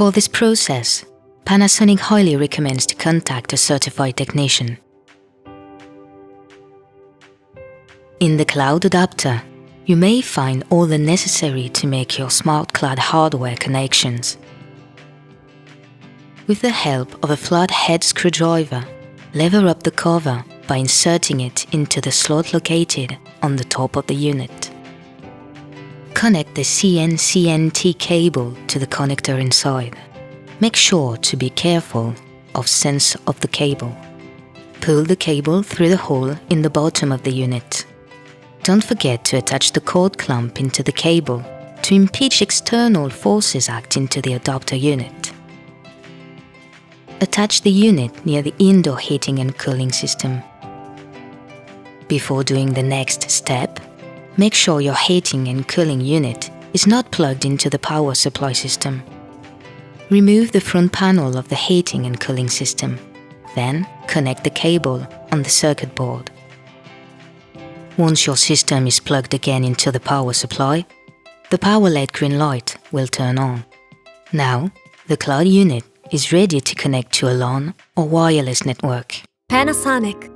For this process, Panasonic highly recommends to contact a certified technician. In the cloud adapter, you may find all the necessary to make your smart cloud hardware connections. With the help of a flathead screwdriver, lever up the cover by inserting it into the slot located on the top of the unit. Connect the CN-CNT cable to the connector inside. Make sure to be careful of sense of the cable. Pull the cable through the hole in the bottom of the unit. Don't forget to attach the cord clamp into the cable to impede external forces acting to the adapter unit. Attach the unit near the indoor heating and cooling system. Before doing the next step, make sure your heating and cooling unit is not plugged into the power supply system. Remove the front panel of the heating and cooling system. Then connect the cable on the circuit board. Once your system is plugged again into the power supply, the power LED green light will turn on. Now, the cloud unit is ready to connect to a LAN or wireless network. Panasonic.